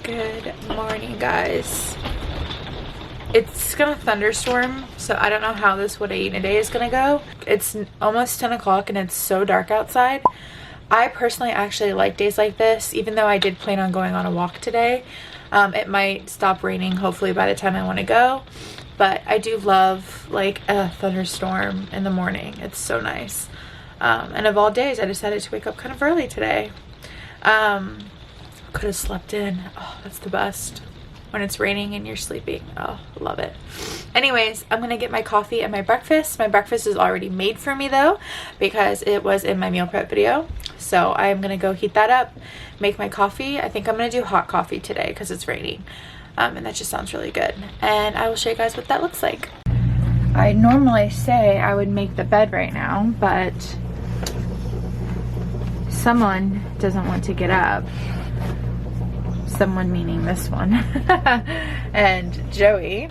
Good morning, guys. It's gonna thunderstorm, so I don't know how this what I eat in a day is gonna go. It's almost 10 o'clock and it's so dark outside. I personally actually like days like this, even though I did plan on going on a walk today. It might stop raining hopefully by the time I want to go, but I do love like a thunderstorm in the morning. It's so nice. And of all days, I decided to wake up kind of early today. Could have slept in. Oh, that's the best when it's raining and you're sleeping. Oh, love it. Anyways, I'm gonna get my coffee and my breakfast. My breakfast is already made for me though, because it was in my meal prep video. So I am gonna go heat that up, make my coffee. I think I'm gonna do hot coffee today because it's raining, and that just sounds really good. And I will show you guys what that looks like. I normally say I would make the bed right now, but someone doesn't want to get up. Someone meaning this one. And Joey.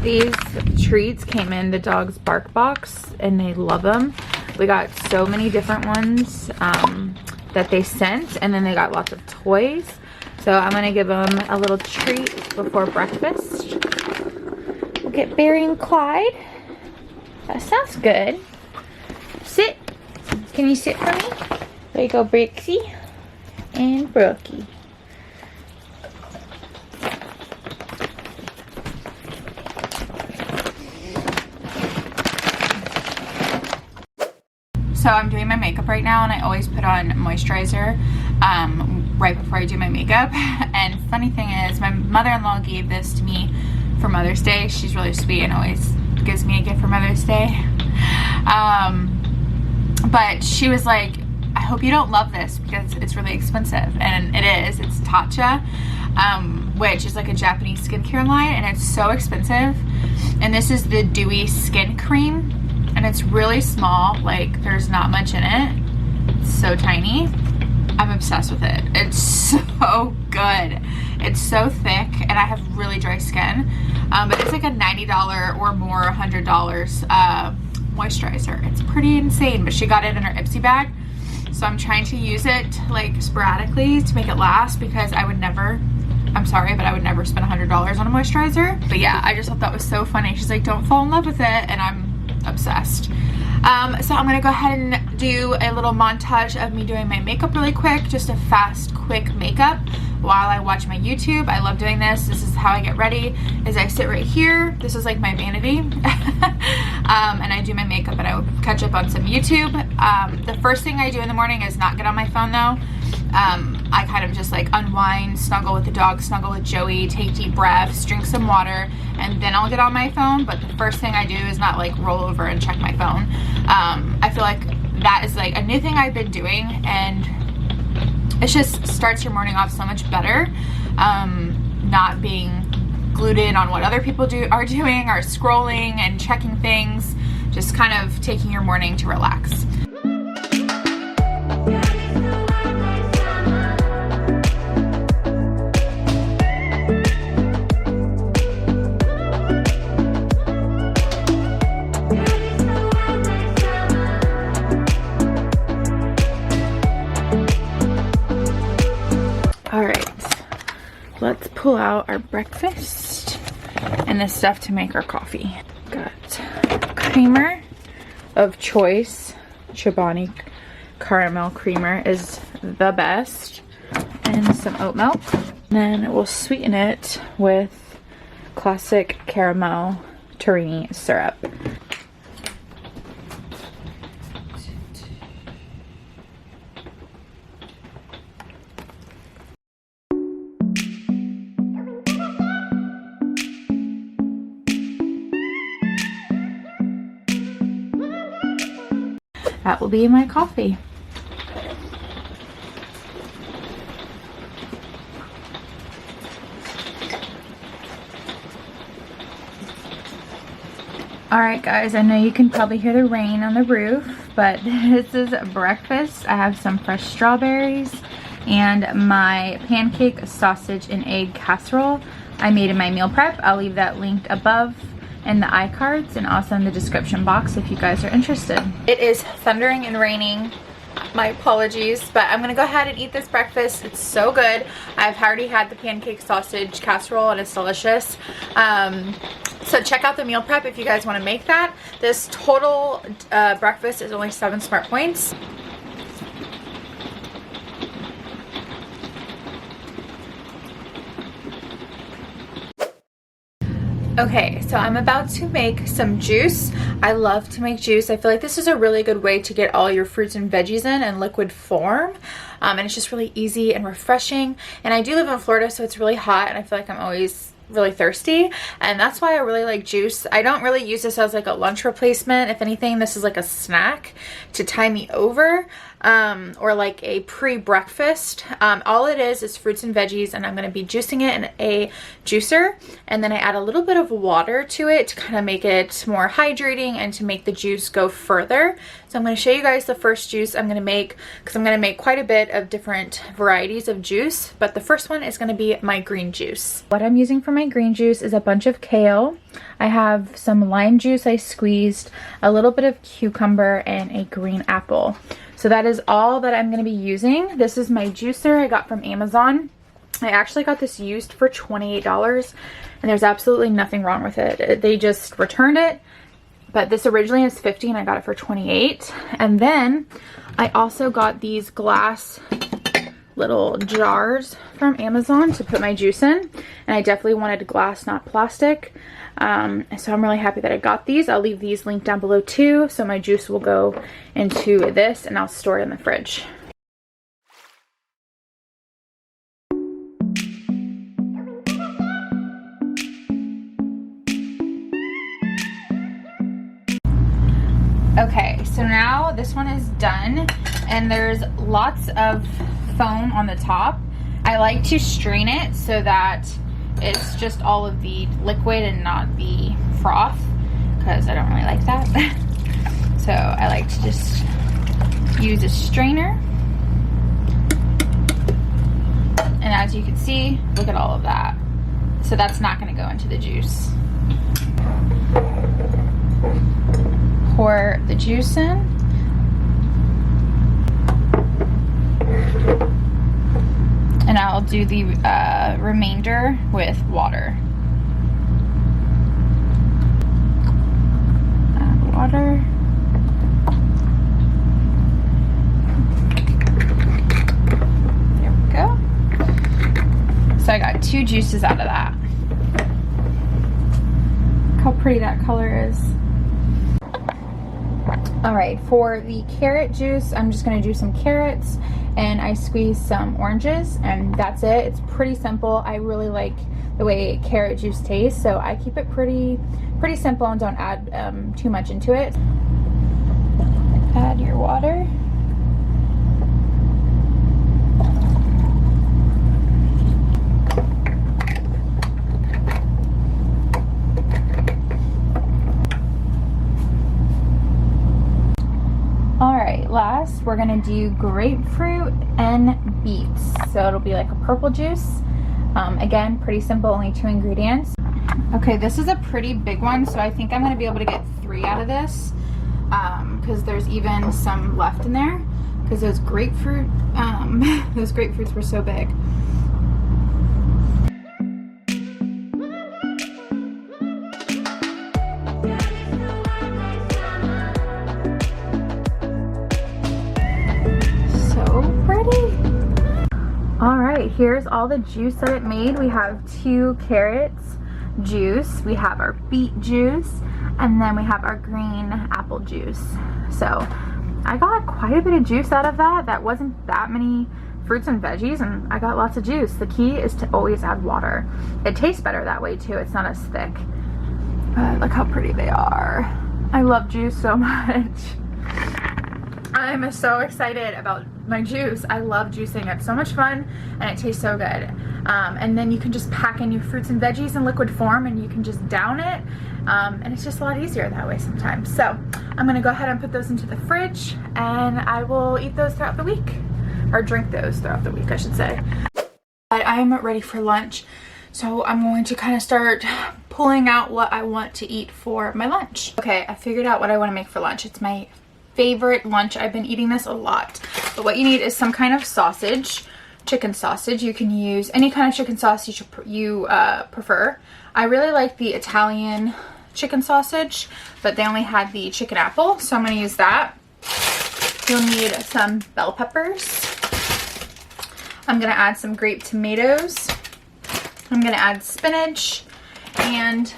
These treats came in the dog's bark box and they love them. We got so many different ones that they sent, and then they got lots of toys. So I'm gonna give them a little treat before breakfast. We'll get Barry and Clyde. That sounds good. Sit. Can you sit for me? There you go, Brixie and Brookie. So I'm doing my makeup right now, and I always put on moisturizer right before I do my makeup. And funny thing is, my mother-in-law gave this to me for Mother's Day. She's really sweet and always gives me a gift for Mother's Day. But she was like, I hope you don't love this because it's really expensive. And it is. It's Tatcha, which is like a Japanese skincare line, and it's so expensive. And this is the Dewy Skin Cream. And it's really small, like there's not much in it. It's so tiny. I'm obsessed with it. It's so good. It's so thick, and I have really dry skin. But it's like a $90 or more, $100 moisturizer. It's pretty insane, but she got it in her Ipsy bag. So I'm trying to use it like sporadically to make it last, because I would never, I'm sorry, but I would never spend $100 on a moisturizer. But yeah, I just thought that was so funny. She's like, don't fall in love with it, and I'm obsessed. So I'm gonna go ahead and do a little montage of me doing my makeup really quick, just a fast, quick makeup while I watch my YouTube. I love doing this. This is how I get ready, is I sit right here. This is like my vanity. And I do my makeup, and I will catch up on some YouTube. The first thing I do in the morning is not get on my phone though. I kind of just like unwind, snuggle with the dog, snuggle with Joey, take deep breaths, drink some water, and then I'll get on my phone. But the first thing I do is not like roll over and check my phone. I feel like that is like a new thing I've been doing, and it just starts your morning off so much better. Not being glued in on what other people are doing, or scrolling and checking things, just kind of taking your morning to relax. Let's pull out our breakfast and the stuff to make our coffee. Got creamer of choice. Chobani caramel creamer is the best. And some oat milk. Then we'll sweeten it with classic caramel Torrini syrup. That will be my coffee. Alright guys, I know you can probably hear the rain on the roof, but this is breakfast. I have some fresh strawberries and my pancake, sausage, and egg casserole I made in my meal prep. I'll leave that linked above in the iCards and also in the description box if you guys are interested. It is thundering and raining. My apologies, but I'm gonna go ahead and eat this breakfast. It's so good. I've already had the pancake sausage casserole and it's delicious. So check out the meal prep if you guys want to make that. This total breakfast is only 7 smart points. Okay, so I'm about to make some juice. I love to make juice. I feel like this is a really good way to get all your fruits and veggies in liquid form. And it's just really easy and refreshing. And I do live in Florida, so it's really hot and I feel like I'm always really thirsty, and that's why I really like juice. I don't really use this as like a lunch replacement. If anything, this is like a snack to tie me over, or like a pre-breakfast. All it is fruits and veggies, and I'm going to be juicing it in a juicer, and then I add a little bit of water to it to kind of make it more hydrating and to make the juice go further. So I'm going to show you guys the first juice I'm going to make, because I'm going to make quite a bit of different varieties of juice, but the first one is going to be my green juice. What I'm using for my green juice is a bunch of kale. I have some lime juice I squeezed, a little bit of cucumber, and a green apple. So that is all that I'm going to be using. This is my juicer I got from Amazon. I actually got this used for $28, and there's absolutely nothing wrong with it. They just returned it, but this originally is $50 and I got it for $28. And then I also got these glass little jars from Amazon to put my juice in, and I definitely wanted glass, not plastic. So I'm really happy that I got these. I'll leave these linked down below too, so my juice will go into this and I'll store it in the fridge. Okay, so now this one is done, and there's lots of foam on the top. I like to strain it so that it's just all of the liquid and not the froth, because I don't really like that. So I like to just use a strainer. And as you can see, look at all of that. So that's not going to go into the juice. Pour the juice in. And I'll do the remainder with water. Add water. There we go. So I got 2 juices out of that. Look how pretty that color is. Alright, for the carrot juice, I'm just going to do some carrots, and I squeeze some oranges, and that's it. It's pretty simple. I really like the way carrot juice tastes, so I keep it pretty simple and don't add too much into it. Add your water. Alright, last we're gonna do grapefruit and beets. So it'll be like a purple juice. Again, pretty simple, only 2 ingredients. Okay, this is a pretty big one, so I think I'm gonna be able to get 3 out of this, because there's even some left in there, because those grapefruit, those grapefruits were so big. Alright, here's all the juice that it made. We have 2 carrots juice, we have our beet juice, and then we have our green apple juice. So I got quite a bit of juice out of that. That wasn't that many fruits and veggies, and I got lots of juice. The key is to always add water. It tastes better that way too. It's not as thick. But look how pretty they are. I love juice so much. I'm so excited about my juice. I love juicing. It's so much fun and it tastes so good. And then you can just pack in your fruits and veggies in liquid form and you can just down it And it's just a lot easier that way sometimes. So I'm gonna go ahead and put those into the fridge, and I will eat those throughout the week, or drink those throughout the week, I should say. But I'm ready for lunch, so I'm going to kind of start pulling out what I want to eat for my lunch. Okay, I figured out what I want to make for lunch. It's my favorite lunch. I've been eating this a lot. But what you need is some kind of sausage, chicken sausage. You can use any kind of chicken sausage you prefer. I really like the Italian chicken sausage, but they only had the chicken apple, so I'm going to use that. You'll need some bell peppers. I'm going to add some grape tomatoes. I'm going to add spinach and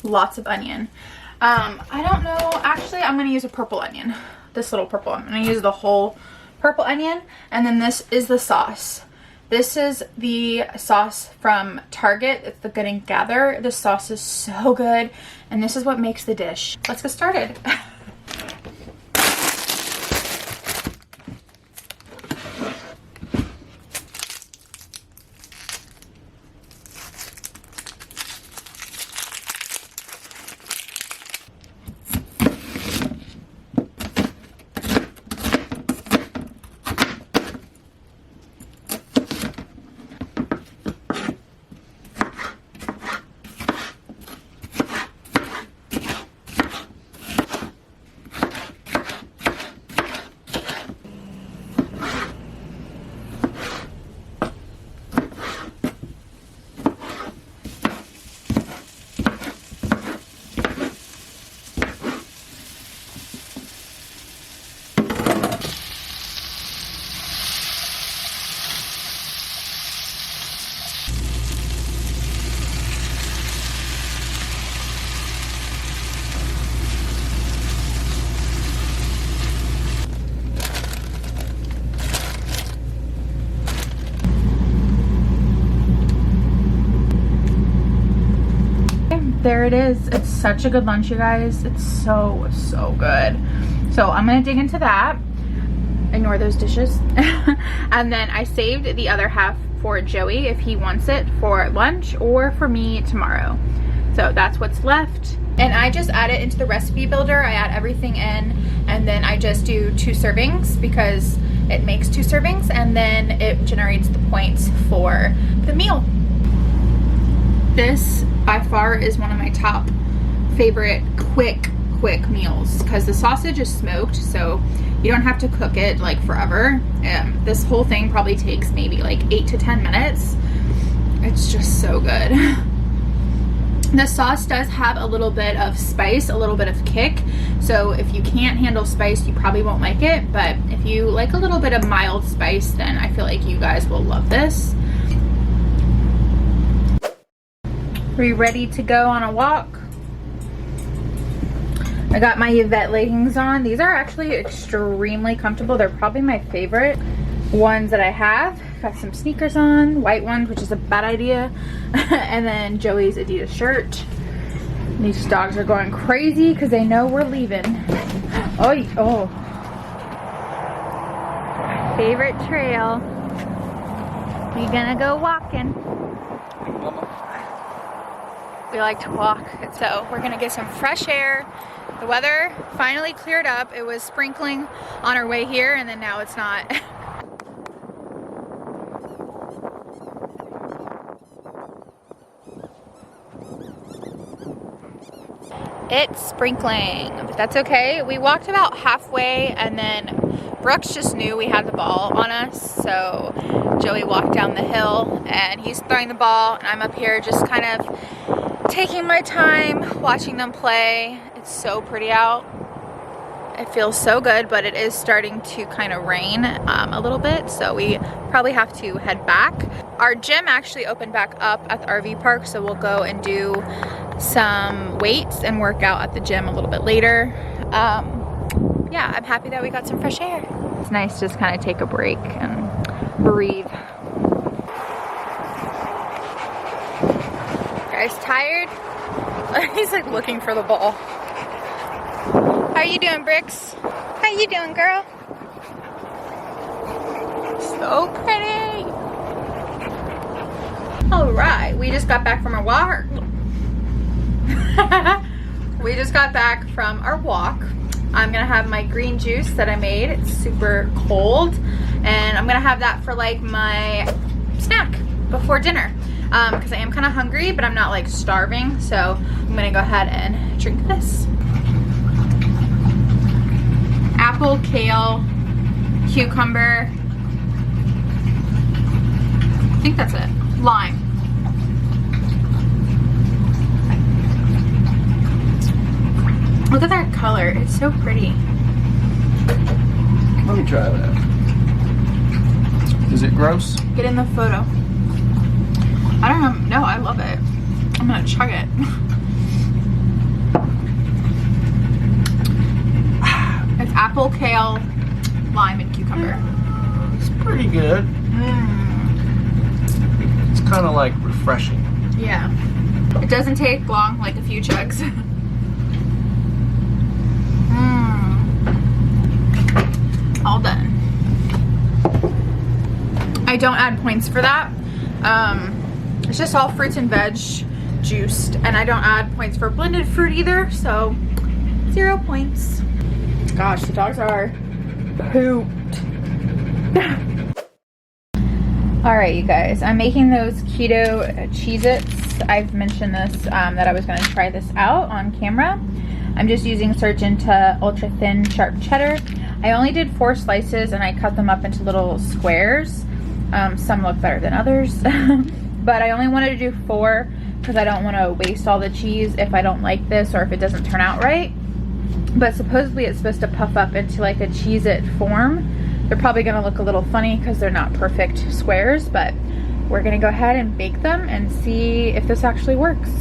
lots of onion. I don't know, actually I'm going to use a purple onion, this little purple. I'm going to use the whole purple onion. And then this is the sauce. This is the sauce from Target. It's the Good and Gather. This sauce is so good, and this is what makes the dish. Let's get started. There it is. It's such a good lunch, you guys. It's so good. So I'm gonna dig into that. Ignore those dishes. And then I saved the other half for Joey if he wants it for lunch, or for me tomorrow. So that's what's left. And I just add it into the recipe builder. I add everything in, and then I just do 2 servings because it makes 2 servings, and then it generates the points for the meal. This by far is one of my top favorite quick meals because the sausage is smoked, so you don't have to cook it like forever. This whole thing probably takes maybe like 8 to 10 minutes. It's just so good. The sauce does have a little bit of spice, a little bit of kick, so if you can't handle spice, you probably won't like it, but if you like a little bit of mild spice, then I feel like you guys will love this. Are you ready to go on a walk? I got my Yvette leggings on. These are actually extremely comfortable. They're probably my favorite ones that I have. Got some sneakers on, white ones, which is a bad idea. And then Joey's Adidas shirt. These dogs are going crazy because they know we're leaving. Oh. Favorite trail. We gonna go walking. We like to walk, so we're gonna get some fresh air. The weather finally cleared up. It was sprinkling on our way here, and then now it's not. It's sprinkling, but that's okay. We walked about halfway, and then Brooks just knew we had the ball on us, so Joey walked down the hill, and he's throwing the ball, and I'm up here just kind of taking my time watching them play. It's so pretty out. It feels so good, but it is starting to kind of rain a little bit, so we probably have to head back. Our gym actually opened back up at the RV park, so we'll go and do some weights and work out at the gym a little bit later. Yeah, I'm happy that we got some fresh air. It's nice to just kind of take a break and breathe. Guys, tired? He's like looking for the ball. How you doing, Bricks? How you doing, girl? So pretty. All right, we just got back from our walk. We just got back from our walk. I'm gonna have my green juice that I made. It's super cold, and I'm gonna have that for like my snack before dinner, because I am kind of hungry, but I'm not like starving. So I'm gonna go ahead and drink this. Apple, kale, cucumber. I think that's it. Lime. Look at that color. It's so pretty. Let me try that. Is it gross? Get in the photo. I don't know. No, I love it. I'm gonna chug it. It's apple, kale, lime, and cucumber. It's pretty good. It's kind of like refreshing. Yeah. It doesn't take long, like a few chugs. All done. I don't add points for that. It's just all fruits and veg juiced, and I don't add points for blended fruit either, so 0 points. Gosh, the dogs are pooped. All right, you guys, I'm making those keto Cheez-Its. I've mentioned this, that I was gonna try this out on camera. I'm just using Surgenta ultra thin sharp cheddar. I only did 4 slices and I cut them up into little squares. Some look better than others, but I only wanted to do 4 because I don't want to waste all the cheese if I don't like this or if it doesn't turn out right. But supposedly it's supposed to puff up into like a Cheez-It form. They're probably going to look a little funny because they're not perfect squares, but we're going to go ahead and bake them and see if this actually works.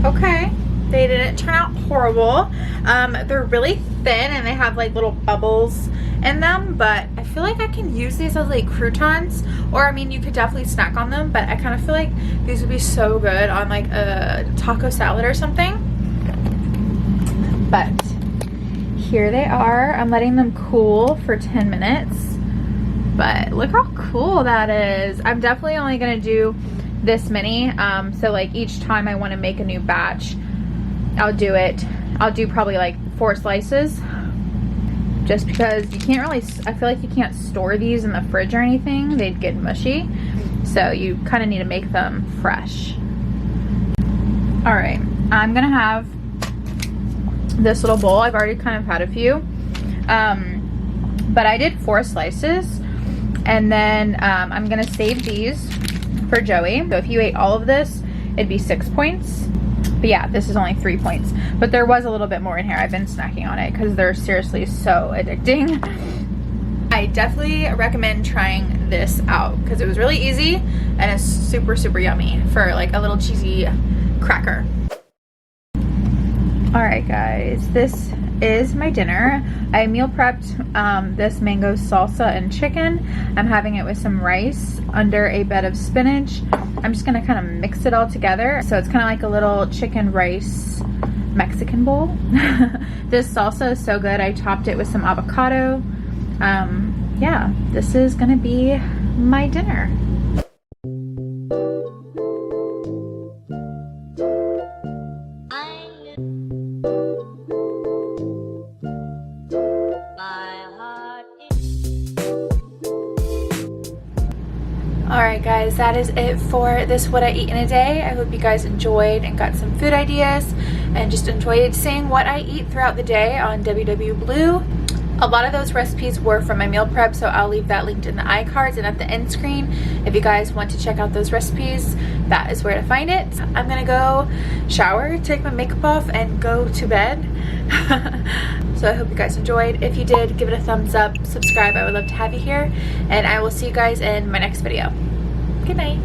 Okay. They didn't turn out horrible. They're really thin and they have like little bubbles in them, but I feel like I can use these as like croutons, or I mean you could definitely snack on them, but I kind of feel like these would be so good on like a taco salad or something. But here they are. I'm letting them cool for 10 minutes, but look how cool that is. I'm definitely only gonna do this many, so like each time I want to make a new batch, I'll do probably like 4 slices, just because you can't really, I feel like you can't store these in the fridge or anything. They'd get mushy, so you kind of need to make them fresh. All right, I'm gonna have this little bowl. I've already kind of had a few, but I did 4 slices, and then I'm gonna save these for Joey. So if you ate all of this, it'd be 6 points. But yeah, this is only 3 points. But there was a little bit more in here. I've been snacking on it because they're seriously so addicting. I definitely recommend trying this out because it was really easy and it's super, super yummy for like a little cheesy cracker. All right, guys, this is my dinner. I meal prepped this mango salsa and chicken. I'm having it with some rice under a bed of spinach. I'm just gonna kind of mix it all together. So it's kind of like a little chicken rice Mexican bowl. This salsa is so good. I topped it with some avocado. Yeah, this is gonna be my dinner. Alright guys, that is it for this What I Eat in a Day. I hope you guys enjoyed and got some food ideas and just enjoyed seeing what I eat throughout the day on WW Blue. A lot of those recipes were from my meal prep, so I'll leave that linked in the iCards and at the end screen. If you guys want to check out those recipes, that is where to find it. I'm gonna go shower, take my makeup off, and go to bed. So I hope you guys enjoyed. If you did, give it a thumbs up, subscribe. I would love to have you here, and I will see you guys in my next video. Good night.